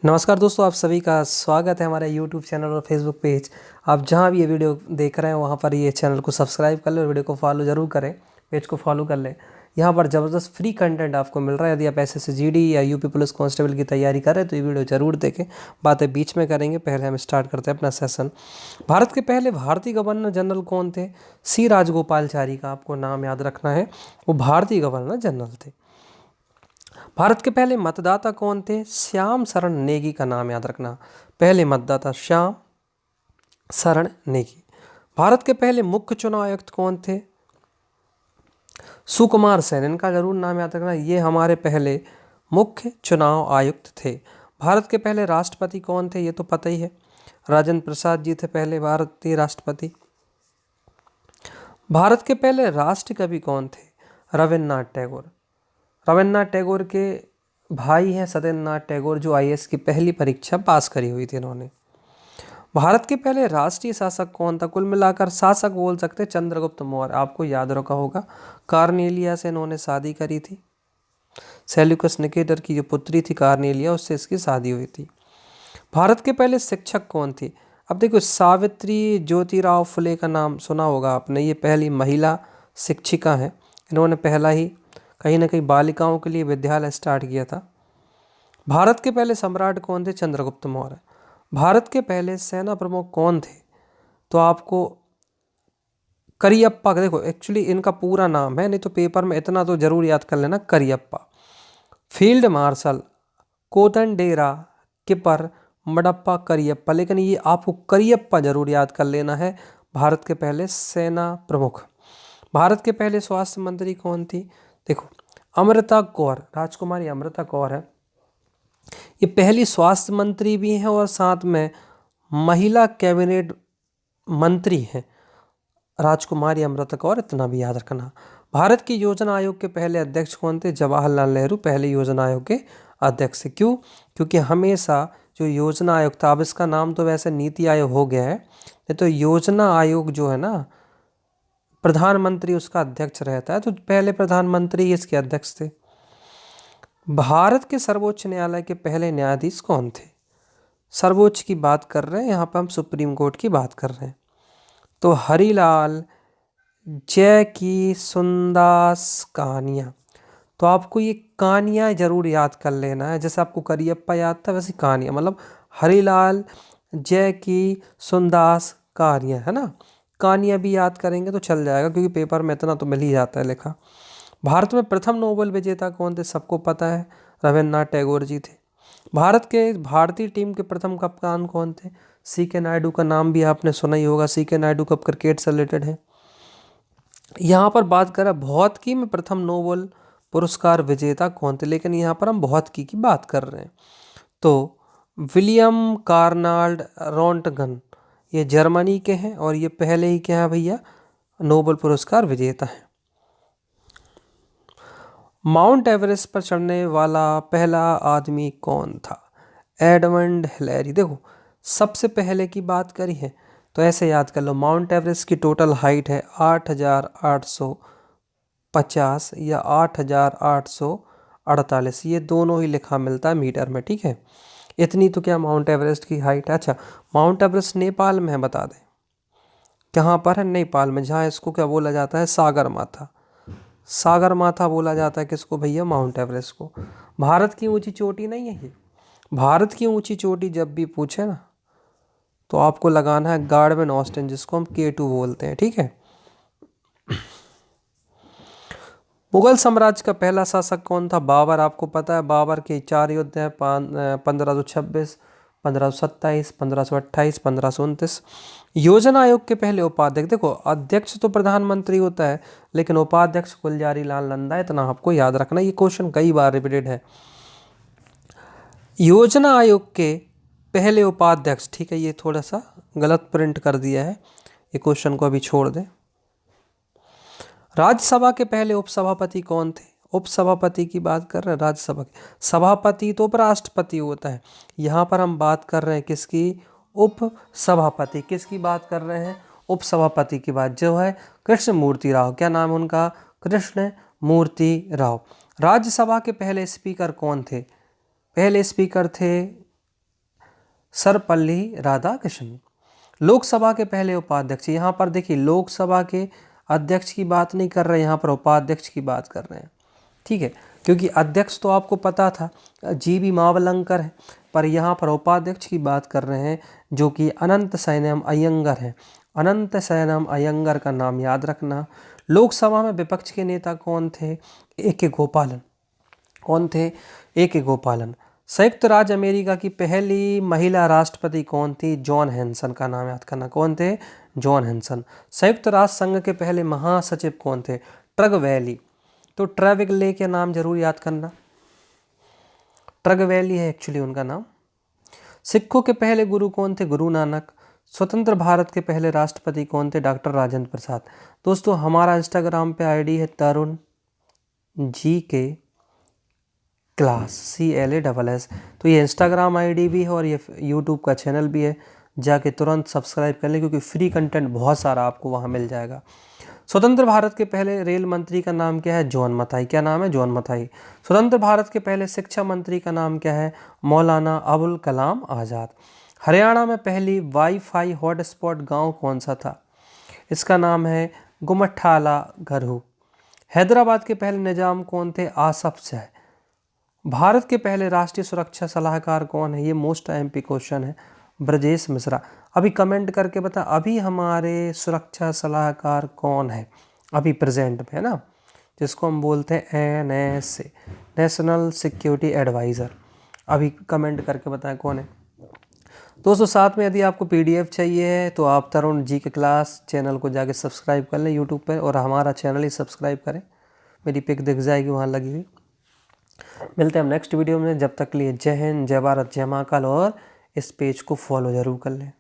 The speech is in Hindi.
नमस्कार दोस्तों, आप सभी का स्वागत है हमारे YouTube चैनल और Facebook पेज। आप जहां भी ये वीडियो देख रहे हैं वहां पर ये चैनल को सब्सक्राइब कर लें और वीडियो को फॉलो ज़रूर करें, पेज को फॉलो कर लें। यहां पर ज़बरदस्त फ्री कंटेंट आपको मिल रहा है। यदि आप एसएससी जीडी या यूपी पुलिस कांस्टेबल की तैयारी कर रहे हैं तो ये वीडियो ज़रूर देखें। बातें बीच में करेंगे, पहले हम स्टार्ट करते हैं अपना सेशन। भारत के पहले भारतीय गवर्नर जनरल कौन थे? सी राजगोपालचारी का आपको नाम याद रखना है, वो भारतीय गवर्नर जनरल थे। भारत के पहले मतदाता कौन थे? श्याम शरण नेगी का नाम याद रखना। पहले मतदाता श्याम शरण नेगी। भारत के पहले मुख्य चुनाव आयुक्त कौन थे? सुकुमार सेन, इनका जरूर नाम याद रखना, ये हमारे पहले मुख्य चुनाव आयुक्त थे। भारत के पहले राष्ट्रपति कौन थे? ये तो पता ही है, राजेंद्र प्रसाद जी थे पहले भारतीय राष्ट्रपति। भारत के पहले राष्ट्र कवि कौन थे? रविन्द्रनाथ टैगोर। रविन्द्रनाथ टैगोर के भाई हैं सत्येंद्रनाथ टैगोर, जो आईएएस की पहली परीक्षा पास करी हुई थी इन्होंने। भारत के पहले राष्ट्रीय शासक कौन था? कुल मिलाकर शासक बोल सकते चंद्रगुप्त मौर्य, आपको याद रखा होगा। कार्नेलिया से इन्होंने शादी करी थी। सेल्यूकस निकेटर की जो पुत्री थी कार्नेलिया, उससे इसकी शादी हुई थी। भारत के पहले शिक्षक कौन थे? अब देखो, सावित्री ज्योतिराव फुले का नाम सुना होगा आपने, ये पहली महिला शिक्षिका हैं। इन्होंने पहला ही कहीं ना कहीं बालिकाओं के लिए विद्यालय स्टार्ट किया था। भारत के पहले सम्राट कौन थे? चंद्रगुप्त मौर्य। भारत के पहले सेना प्रमुख कौन थे? तो आपको करियप्पा, देखो एक्चुअली इनका पूरा नाम है, नहीं तो पेपर में इतना तो जरूर याद कर लेना, करियप्पा। फील्ड मार्शल कोतंडेरा किपर मडप्पा करियप्पा, लेकिन ये आपको करियप्पा जरूर याद कर लेना है। भारत के पहले सेना प्रमुख। भारत के पहले स्वास्थ्य मंत्री कौन थी? देखो, अमृता कौर, राजकुमारी अमृता कौर है, ये पहली स्वास्थ्य मंत्री भी हैं और साथ में महिला कैबिनेट मंत्री हैं, राजकुमारी अमृता कौर, इतना भी याद रखना। भारत की योजना आयोग के पहले अध्यक्ष कौन थे? जवाहरलाल नेहरू पहले योजना आयोग के अध्यक्ष। क्यों? क्योंकि हमेशा जो योजना आयोग था, अब इसका नाम तो वैसे नीति आयोग हो गया है, नहीं तो योजना आयोग जो है ना, प्रधानमंत्री उसका अध्यक्ष रहता है, तो पहले प्रधानमंत्री इसके अध्यक्ष थे। भारत के सर्वोच्च न्यायालय के पहले न्यायाधीश कौन थे? सर्वोच्च की बात कर रहे हैं, यहाँ पर हम सुप्रीम कोर्ट की बात कर रहे हैं, तो हरिलाल जय की सुंदास कहानियाँ। तो आपको ये कहानियाँ जरूर याद कर लेना है, जैसे आपको करियप्पा याद था वैसे कहानियाँ, मतलब हरिलाल जय की सुंदास कहानियाँ, है ना। कहानियाँ भी याद करेंगे तो चल जाएगा, क्योंकि पेपर में इतना तो मिल ही जाता है लिखा। भारत में प्रथम नोबेल विजेता कौन थे? सबको पता है, रविन्द्रनाथ टैगोर जी थे। भारत के भारतीय टीम के प्रथम कप्तान कौन थे? सी के नायडू का नाम भी आपने सुना ही होगा, सी के नायडू कब क्रिकेट से रिलेटेड है। यहाँ पर बात करें भौतिकी में प्रथम नोबेल पुरस्कार विजेता कौन थे, लेकिन यहाँ पर हम भौतिकी की बात कर रहे हैं, तो विलियम कार्नाल्ड रोंटगन, ये जर्मनी के हैं और ये पहले ही क्या है भैया, नोबेल पुरस्कार विजेता हैं। माउंट एवरेस्ट पर चढ़ने वाला पहला आदमी कौन था? Edmund Hillary. देखो, सबसे पहले की बात करी है तो ऐसे याद कर लो, माउंट एवरेस्ट की टोटल हाइट है 8,850 या 8,848, ये दोनों ही लिखा मिलता है मीटर में, ठीक है। इतनी तो क्या माउंट एवरेस्ट की हाइट है। अच्छा, माउंट एवरेस्ट नेपाल में है, बता दें कहाँ पर है? नेपाल में, जहाँ इसको क्या बोला जाता है? सागर माथा। सागर माथा बोला जाता है किसको भैया? माउंट एवरेस्ट को। भारत की ऊंची चोटी नहीं है ये। भारत की ऊंची चोटी जब भी पूछे ना, तो आपको लगाना है गार्डविन ऑस्टिन, जिसको हम K2 बोलते हैं, ठीक है। मुगल साम्राज्य का पहला शासक कौन था? बाबर, आपको पता है, बाबर के 4 युद्ध हैं, 1526, 1527, 1528, 1529। योजना आयोग के पहले उपाध्यक्ष, देखो अध्यक्ष तो प्रधानमंत्री होता है, लेकिन उपाध्यक्ष गुलजारी लाल नंदा, इतना आपको याद रखना, ये क्वेश्चन कई बार रिपीटेड है। योजना आयोग के पहले उपाध्यक्ष, ठीक है, ये थोड़ा सा गलत प्रिंट कर दिया है, ये क्वेश्चन को अभी छोड़ दें। राज्यसभा के पहले उपसभापति कौन थे? उपसभापति की बात कर रहे हैं, राज्यसभा के। सभापति तो उपराष्ट्रपति होता है, यहाँ पर हम बात कर रहे हैं किसकी? उपसभापति। किसकी बात कर रहे हैं? उपसभापति की बात, जो है कृष्ण मूर्ति राव। क्या नाम है उनका? कृष्ण मूर्ति राव। राज्यसभा के पहले स्पीकर कौन थे? पहले स्पीकर थे सर्वपल्ली राधाकृष्णन। लोकसभा के पहले उपाध्यक्ष, यहाँ पर देखिए लोकसभा के अध्यक्ष की बात नहीं कर रहे, यहाँ पर उपाध्यक्ष की बात कर रहे हैं, ठीक है, क्योंकि अध्यक्ष तो आपको पता था जीवी मावलंकर है, पर यहाँ पर उपाध्यक्ष की बात कर रहे हैं जो कि अनंत सैनम अयंगर है। अनंत सैनम अयंगर का नाम याद रखना। लोकसभा में विपक्ष के नेता कौन थे? ए के गोपालन। कौन थे? ए के गोपालन। संयुक्त राज्य अमेरिका की पहली महिला राष्ट्रपति कौन थी? जॉन हैंसन का नाम याद करना। कौन थे? John Hanson. संयुक्त राष्ट्र संघ के पहले महासचिव कौन थे? ट्रगवैली। तो ट्रेवेगले के नाम जरूर याद करना, ट्रगवैली है एक्चुअली उनका नाम। सिखों के पहले गुरु कौन थे? गुरु नानक। स्वतंत्र भारत के पहले राष्ट्रपति कौन थे? डॉक्टर राजेंद्र प्रसाद। दोस्तों हमारा इंस्टाग्राम पे आईडी है तरुण जी के क्लास, CLASS। तो ये इंस्टाग्राम आईडी भी है और ये यूट्यूब का चैनल भी है, जाके तुरंत सब्सक्राइब कर लें क्योंकि फ्री कंटेंट बहुत सारा आपको वहाँ मिल जाएगा। स्वतंत्र भारत के पहले रेल मंत्री का नाम क्या है? जॉन मथाई। क्या नाम है? जॉन मथाई। स्वतंत्र भारत के पहले शिक्षा मंत्री का नाम क्या है? मौलाना अबुल कलाम आज़ाद। हरियाणा में पहली वाईफाई हॉटस्पॉट गांव कौन सा था? इसका नाम है गुमठाला गरहू। हैदराबाद के पहले निजाम कौन थे? आसफ शाह। भारत के पहले राष्ट्रीय सुरक्षा सलाहकार कौन है? ये मोस्ट MP क्वेश्चन है, ब्रजेश मिश्रा। अभी कमेंट करके बता, अभी हमारे सुरक्षा सलाहकार कौन है अभी प्रेजेंट में, है ना, जिसको हम बोलते हैं NSA, नेशनल सिक्योरिटी एडवाइज़र। अभी कमेंट करके बताएं कौन है। दोस्तों साथ में यदि आपको PDF चाहिए है तो आप तरुण जी के क्लास चैनल को जाके सब्सक्राइब कर लें यूट्यूब पर, और हमारा चैनल ही सब्सक्राइब करें, मेरी पिक दिख जाएगी वहाँ लगी हुई। मिलते हैं हम नेक्स्ट वीडियो में, जब तक के लिए जय हिंद, जय भारत, जय महाकाल, और इस पेज को फॉलो ज़रूर कर लें।